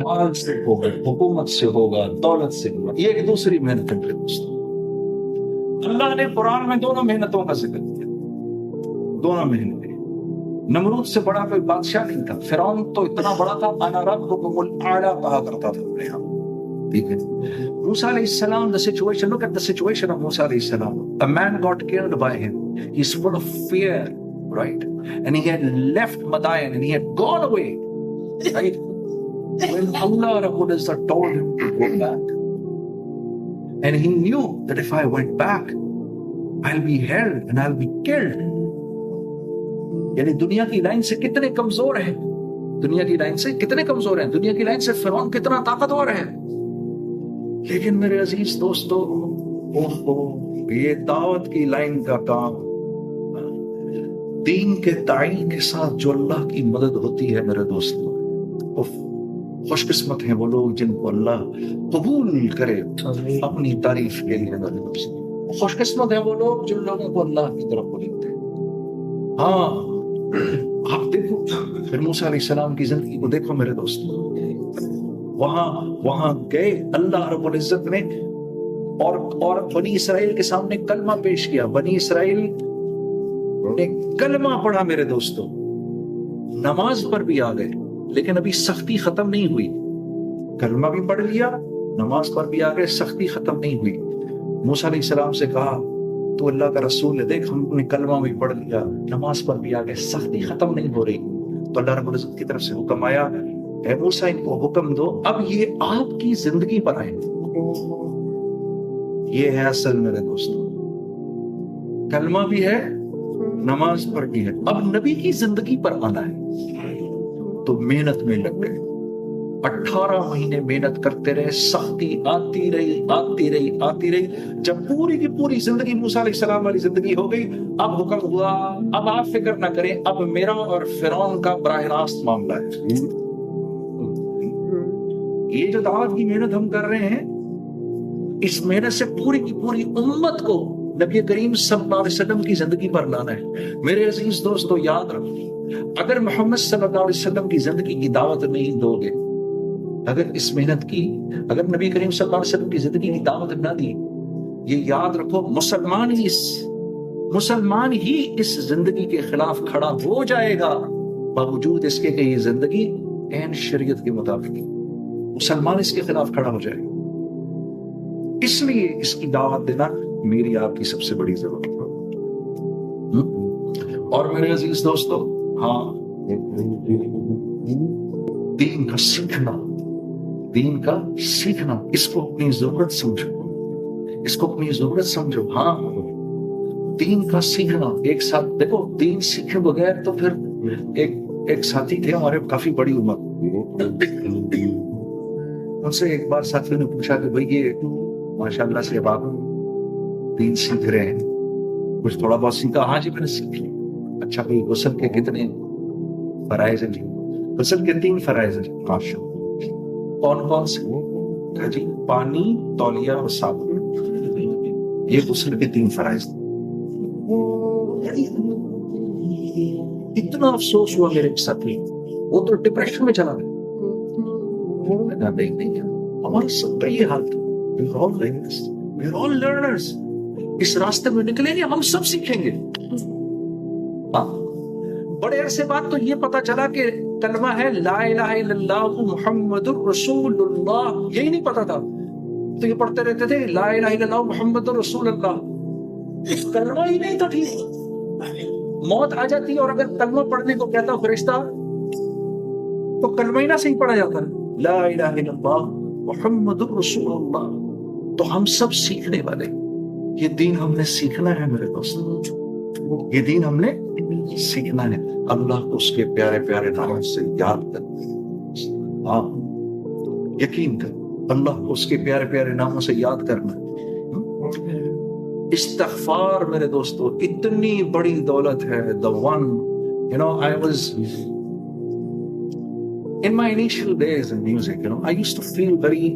مال سے ہوگا، حکومت سے ہوگا، دولت سے ہوگا، یہ ایک دوسری محنت ہے دوستوں۔ اللہ نے قرآن میں دونوں محنتوں کا ذکر کیا، دونوں محنتیں۔ نمرود سے بڑا کوئی بادشاہ نہیں تھا، فرعون تو اتنا بڑا تھا، انا ربکم الاعلی کہا کرتا تھا اپنے یہاں، ٹھیک ہے۔ موسیٰ علیہ السلام, the situation, look at the situation of Musa alayhi salam. A man got killed by him. He's full of fear, right? And he had left Madian and he had gone away, right? When Allah Rabbul Izzat told him to go back, and he knew that if I went back, I'll be held and I'll be killed. یعنی دنیا کی line سے کتنے کمزور ہیں، دنیا کی line سے کتنے کمزور ہیں، دنیا کی لائن سے فرعون کتنا طاقتور ہے۔ لیکن میرے عزیز دوستو، یہ دعوت کی لائن کا کام، دین کے تعین کے ساتھ جو اللہ کی مدد ہوتی ہے میرے دوستو، خوش قسمت ہیں وہ لوگ جن کو اللہ قبول کرے اپنی تعریف کے لیے۔ میرے دوستو، خوش قسمت ہیں وہ لوگ جن لوگوں کو اللہ کی طرف بلاتے ہیں۔ ہاں، آپ دیکھو پھر موسیٰ علیہ السلام کی زندگی کو دیکھو میرے دوستو، وہاں گئے، اللہ رب العزت نے اور بنی اسرائیل کے سامنے کلمہ پیش کیا، بنی اسرائیل نے کلمہ پڑھا میرے دوستو، نماز پر بھی آ گئے، لیکن ابھی سختی ختم نہیں ہوئی۔ کلمہ بھی پڑھ لیا، نماز پر بھی آ گئے، سختی ختم نہیں ہوئی۔ موسیٰ علیہ السلام سے کہا تو اللہ کا رسول ہے، دیکھ ہم نے کلمہ بھی پڑھ لیا، نماز پر بھی آ گئے، سختی ختم نہیں ہو رہی۔ تو اللہ رب العزت کی طرف سے حکم آیا، اے موسیٰ ان کو حکم دو اب یہ آپ کی زندگی پر آئیں۔ یہ ہے اصل میرے دوستو، کلمہ بھی ہے، نماز پر بھی ہے، اب نبی کی زندگی پر آنا ہے۔ تو محنت میں لگ گئے، 18 مہینے محنت کرتے رہے، سختی آتی رہی۔ جب پوری کی پوری زندگی موسیٰ علیہ السلام والی زندگی ہو گئی، اب حکم ہوا اب آپ فکر نہ کریں، اب میرا اور فرعون کا براہ راست معاملہ ہے۔ یہ جو دعوت کی محنت ہم کر رہے ہیں، اس محنت سے پوری کی پوری امت کو نبی کریم صلی اللہ علیہ وسلم کی زندگی پر لانا ہے۔ میرے عزیز دوستو یاد رکھو، اگر محمد صلی اللہ علیہ وسلم کی زندگی کی دعوت نہیں دو گے، اگر اس محنت کی، اگر نبی کریم صلی اللہ علیہ وسلم کی زندگی کی دعوت نہ دی، یہ یاد رکھو مسلمان ہی اس زندگی کے خلاف کھڑا ہو جائے گا، باوجود اس کے کہ یہ زندگی عین شریعت کے مطابق ہے، مسلمان اس کے خلاف کھڑا ہو جائے گا۔ اس لیے اس کی دعوت دینا میری آپ کی سب سے بڑی ضرورت ہے۔ اور میرے عزیز دوستو، ہاں، دین کا سیکھنا، اس کو اپنی ضرورت سمجھو، ہاں، دین کا سیکھنا۔ ایک ساتھ دیکھو، دین سیکھے بغیر تو پھر ایک ساتھی تھے ہمارے، کافی بڑی عمر، ان سے ایک بار ساتھیوں نے پوچھا کہ بھئی یہ ماشاءاللہ سے اب آپ دین سیکھ رہے ہیں، کچھ تھوڑا بہت سیکھا؟ ہاں جی میں نے سیکھ لیا۔ اچھا بھئی غسل کے کتنے فرائض ہیں؟ جی غسل کے 3 فرائض ہیں۔ ماشاءاللہ، کون سے؟ جی پانی، تولیہ اور صابن، یہ غسل کے 3 فرائض۔ اتنا افسوس ہوا میرے ساتھی، وہ تو ڈپریشن میں چلا گیا۔ نہیں، ہمارا سب کا یہ حال تھا، we're all learners، اس راستے میں نکلیں گے، ہم سب سیکھیں گے۔ بڑے عرصے بعد تو یہ پتا چلا کہ کلمہ ہے لا الہ الا اللہ محمد الرسول اللہ، یہی نہیں پتا تھا، تو یہ پڑھتے رہتے تھے لا الہ الا اللہ محمد الرسول اللہ، کلمہ ہی نہیں تھا ٹھیک۔ موت آ جاتی اور اگر کلمہ پڑھنے کو کہتا فرشتہ تو کلمہ ہی نہ صحیح پڑھا جاتا، لا الہ الا اللہ محمد الرسول اللہ۔ تو ہم سب سیکھنے والے، یہ دین ہم نے سیکھنا ہے میرے دوستو، یہ دین ہم نے سیکھنا ہے، اللہ کو اس کے پیارے پیارے ناموں سے یاد کرنا۔ ہاں یقین کر، اللہ کو اس کے پیارے پیارے ناموں سے یاد کرنا۔ استغفار میرے دوستو اتنی بڑی دولت ہے۔ The one, you know, I was in my initial days in music, you know, I used to feel very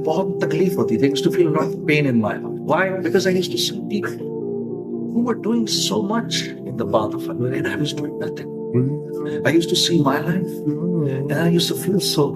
بہت تکلیف ہوتی تھی. I used to feel a lot of pain in my heart. Why? Because I used to see people who were doing so much in the path of Allah, and I was doing nothing. I used to see my life, and I used to feel so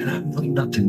and I'm doing nothing.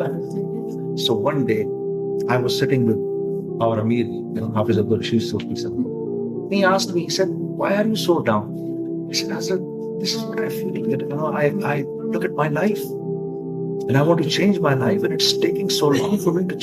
bad. So one day I was sitting with our Amir, Hafiz Abdul Rashid Sufi sir. He asked me, he said, "Why are you so down?" I said, "This is what I feel. I look at my life, and I want to change my life, and it's taking so long for me to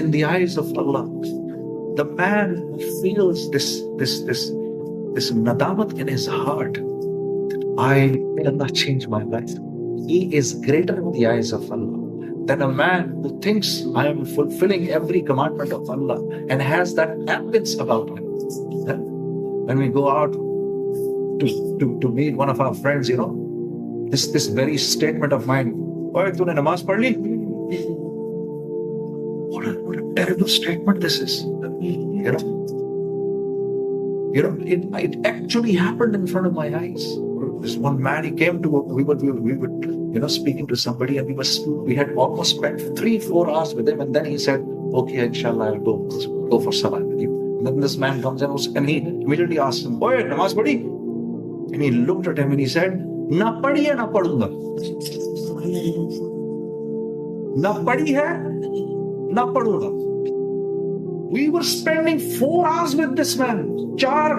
In the eyes of Allah, the man who feels this nadamat in his heart, may Allah change my life, he is greater in the eyes of Allah than a man who thinks I am fulfilling every commandment of Allah and has that arrogance about him. When we go out to meet one of our friends, this very statement of mine, "Oye, tune namaz pad li?" What a terrible statement this is. It actually happened in front of my eyes. This one man, he came to, we were speaking to somebody, and we had almost spent 3-4 hours with him, and then he said, "Okay, inshallah, I'll go for salah with you." And then this man comes and he immediately asks him, "Oye, namaz padi?" And he looked at him and he said, "Na padi hai, na padunga. Na padi hai, na padunga." We were spending 4 hours with this man. 4